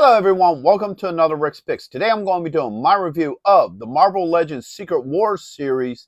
Hello everyone, welcome to another Rick's Picks. Today I'm going to be doing my review of the Marvel Legends Secret Wars series,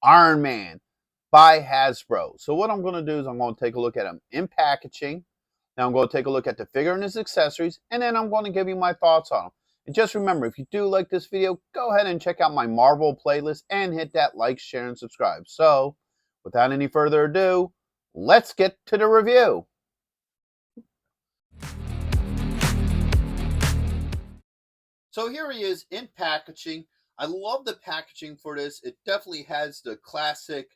Iron Man by Hasbro. So what I'm going to do is I'm going to take a look at him in packaging. Now I'm going to take a look at the figure and his accessories, and then I'm going to give you my thoughts on him. And just remember, if you do like this video, go ahead and check out my Marvel playlist and hit that like, share, and subscribe. So without any further ado, let's get to the review. So here he is in packaging. I love the packaging for this. It definitely has the classic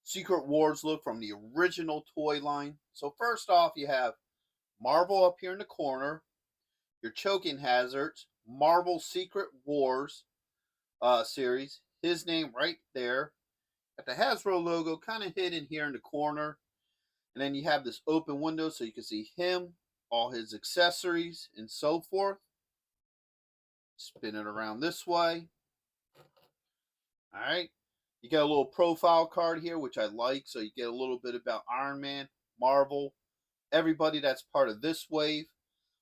Secret Wars look from the original toy line. So first off, you have Marvel up here in the corner, your choking hazards, Marvel Secret Wars series, his name right there. Got the Hasbro logo kind of hidden here in the corner. And then you have this open window so you can see him, all his accessories, and so forth. Spin it around this way. All right. You get a little profile card here, which I like. So you get a little bit about Iron Man, Marvel, everybody that's part of this wave,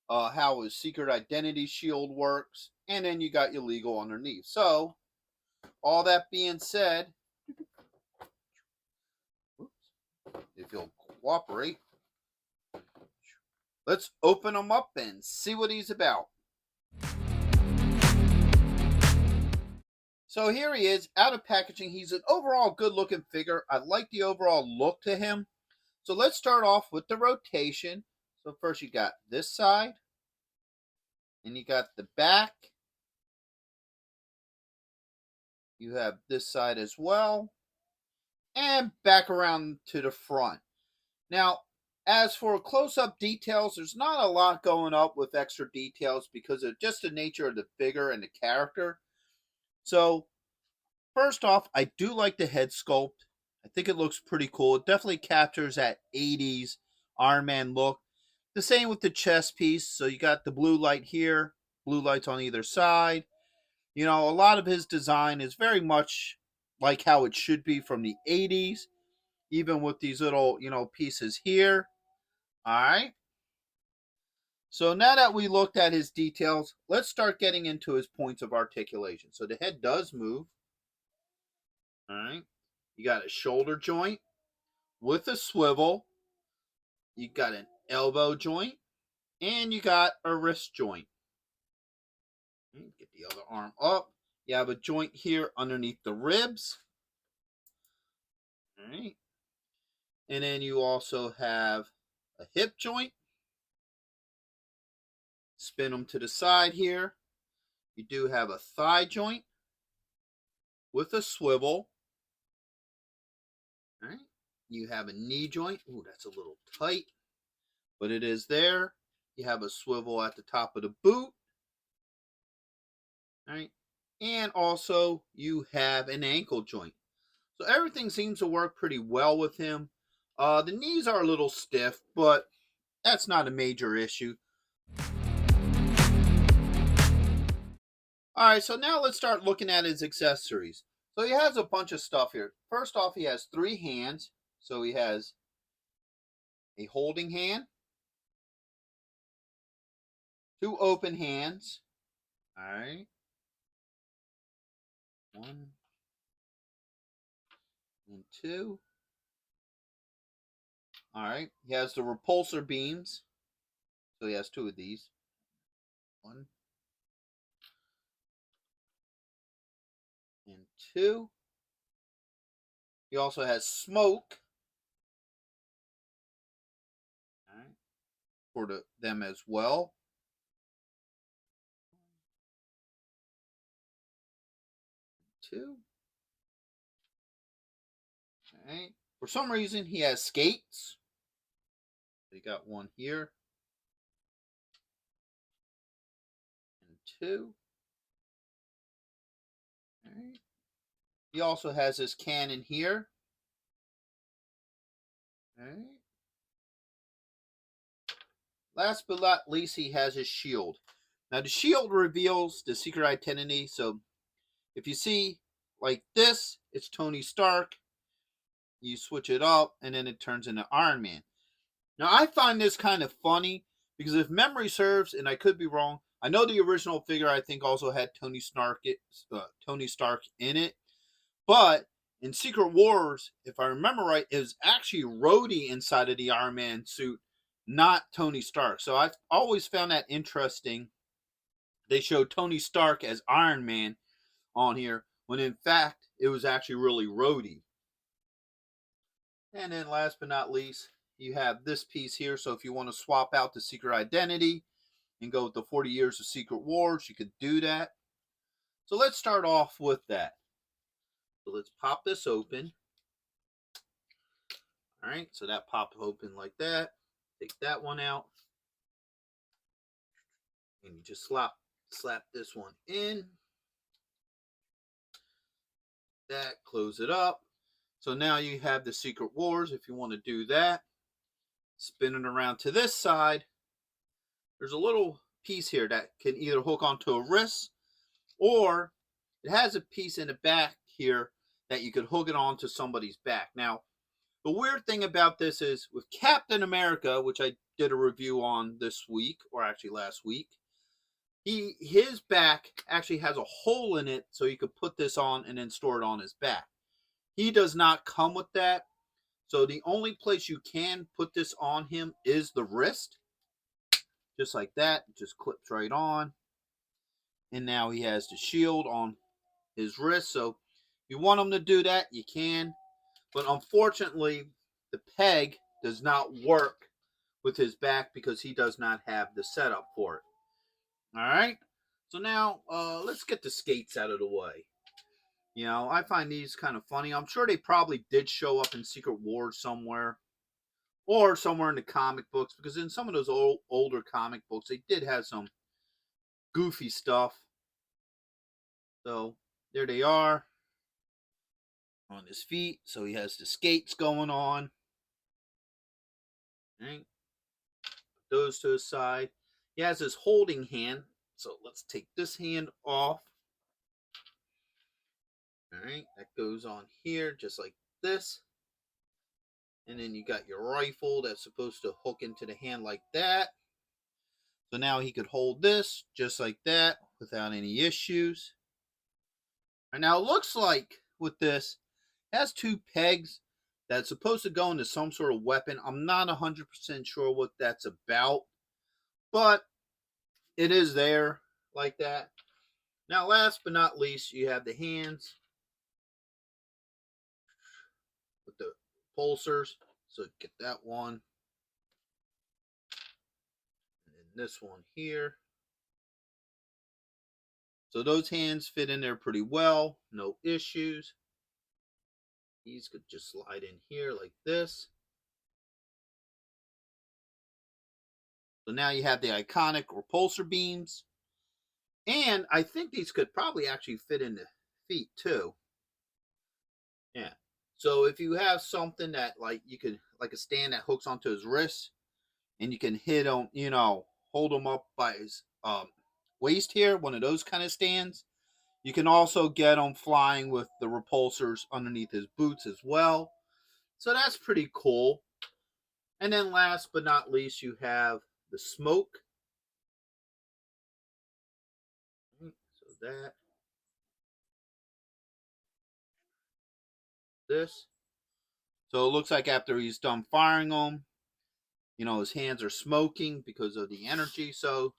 how his secret identity shield works, and then you got your legal underneath. So, all that being said, if you'll cooperate, let's open him up and see what he's about. So here he is, out of packaging. He's an overall good-looking figure. I like the overall look to him. So let's start off with the rotation. So first you got this side, and you got the back. You have this side as well, and back around to the front. Now, as for close-up details, there's not a lot going up with extra details because of just the nature of the figure and the character. So, first off, I do like the head sculpt. I think it looks pretty cool. It definitely captures that 80s Iron Man look. The same with the chest piece. So you got the blue light here, blue lights on either side. You know, a lot of his design is very much like how it should be from the 80s, even with these little, pieces here. All right. So now that we looked at his details, let's start getting into his points of articulation. So the head does move. All right. You got a shoulder joint with a swivel. You got an elbow joint. And you got a wrist joint. Get the other arm up. You have a joint here underneath the ribs. All right. And then you also have a hip joint. Spin them to the side here. You do have a thigh joint with a swivel. All right. You have a knee joint. Ooh, that's a little tight, but it is there. You have a swivel at the top of the boot. All right. And also you have an ankle joint. So everything seems to work pretty well with him. The knees are a little stiff, but that's not a major issue. All right, so now let's start looking at his accessories. So he has a bunch of stuff here. First off, he has 3 hands. So he has a holding hand, 2 open hands. All right. 1 and 2. All right. He has the repulsor beams. So he has 2 of these. 1 and 2. He also has smoke. All right. For them as well. 2. All right. For some reason, he has skates. So you got 1 here. And 2. All right. He also has his cannon here. All right. Last but not least, he has his shield. Now, the shield reveals the secret identity. So, if you see like this, it's Tony Stark. You switch it up, and then it turns into Iron Man. Now, I find this kind of funny Because if memory serves, and I could be wrong, I know the original figure I think also had Tony Stark in it, but in Secret Wars, if I remember right, it was actually Rhodey inside of the Iron Man suit, not Tony Stark. So I've always found that interesting. They showed Tony Stark as Iron Man on here, when in fact it was actually really Rhodey. And then last but not least, you have this piece here. So if you want to swap out the secret identity and go with the 40 years of Secret Wars, you could do that. So let's start off with that. So let's pop this open. All right, so that popped open like that. Take that one out. And you just slap this one in. That, close it up. So now you have the Secret Wars. If you want to do that, spin it around to this side. There's a little piece here that can either hook onto a wrist, or it has a piece in the back here that you could hook it onto somebody's back. Now, the weird thing about this is with Captain America, which I did a review on this week, or actually last week, his back actually has a hole in it, so you could put this on and then store it on his back. He does not come with that. So the only place you can put this on him is the wrist. Just like that. It just clips right on. And now he has the shield on his wrist. So if you want him to do that, you can. But unfortunately, the peg does not work with his back because he does not have the setup for it. Alright? So now, let's get the skates out of the way. You know, I find these kind of funny. I'm sure they probably did show up in Secret Wars somewhere. Or somewhere in the comic books. Because in some of those older comic books, they did have some goofy stuff. So, there they are. On his feet. So he has the skates going on. Right. Put those to his side. He has his holding hand. So let's take this hand off. Alright, that goes on here just like this. And then you got your rifle that's supposed to hook into the hand like that. So now he could hold this just like that without any issues. And now it looks like with this, it has two pegs that's supposed to go into some sort of weapon. I'm not 100% sure what that's about, but it is there like that. Now, last but not least, you have the hands with the pulsers. So get that one. And then this one here. So those hands fit in there pretty well. No issues. These could just slide in here like this. So now you have the iconic repulsor beams. And I think these could probably actually fit in the feet too. Yeah. So if you have something that like you could, like a stand that hooks onto his wrist, and you can hit him, you know, hold him up by his waist here, one of those kind of stands. You can also get him flying with the repulsors underneath his boots as well. So that's pretty cool. And then last but not least, you have the smoke. So that. This. So it looks like after he's done firing them, you know, his hands are smoking because of the energy. So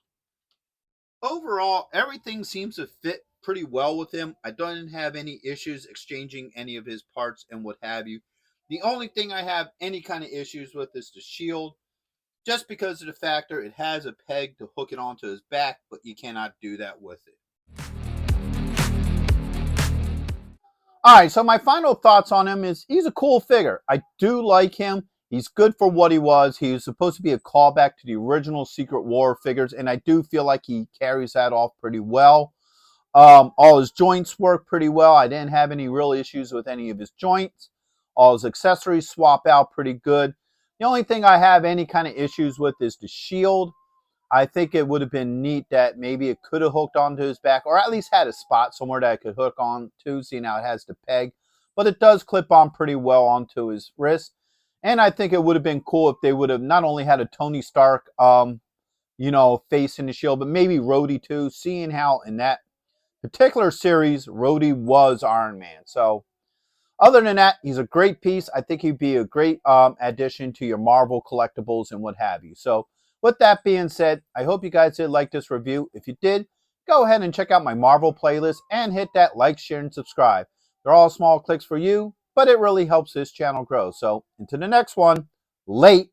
overall, everything seems to fit pretty well with him. I don't have any issues exchanging any of his parts and what have you. The only thing I have any kind of issues with is the shield, just because of the factor it has a peg to hook it onto his back, but you cannot do that with it. All right, so my final thoughts on him is he's a cool figure. I do like him. He's good for what he was. He was supposed to be a callback to the original Secret War figures, and I do feel like he carries that off pretty well. All his joints work pretty well. I didn't have any real issues with any of his joints. All his accessories swap out pretty good. The only thing I have any kind of issues with is the shield. I think it would have been neat that maybe it could have hooked onto his back, or at least had a spot somewhere that it could hook on to, seeing how it has the peg. But it does clip on pretty well onto his wrist. And I think it would have been cool if they would have not only had a Tony Stark facing the Shield, but maybe Rhodey too, seeing how in that particular series, Rhodey was Iron Man. So other than that, he's a great piece. I think he'd be a great addition to your Marvel collectibles and what have you. So with that being said, I hope you guys did like this review. If you did, go ahead and check out my Marvel playlist and hit that like, share, and subscribe. They're all small clicks for you, but it really helps this channel grow. So until the next one, late.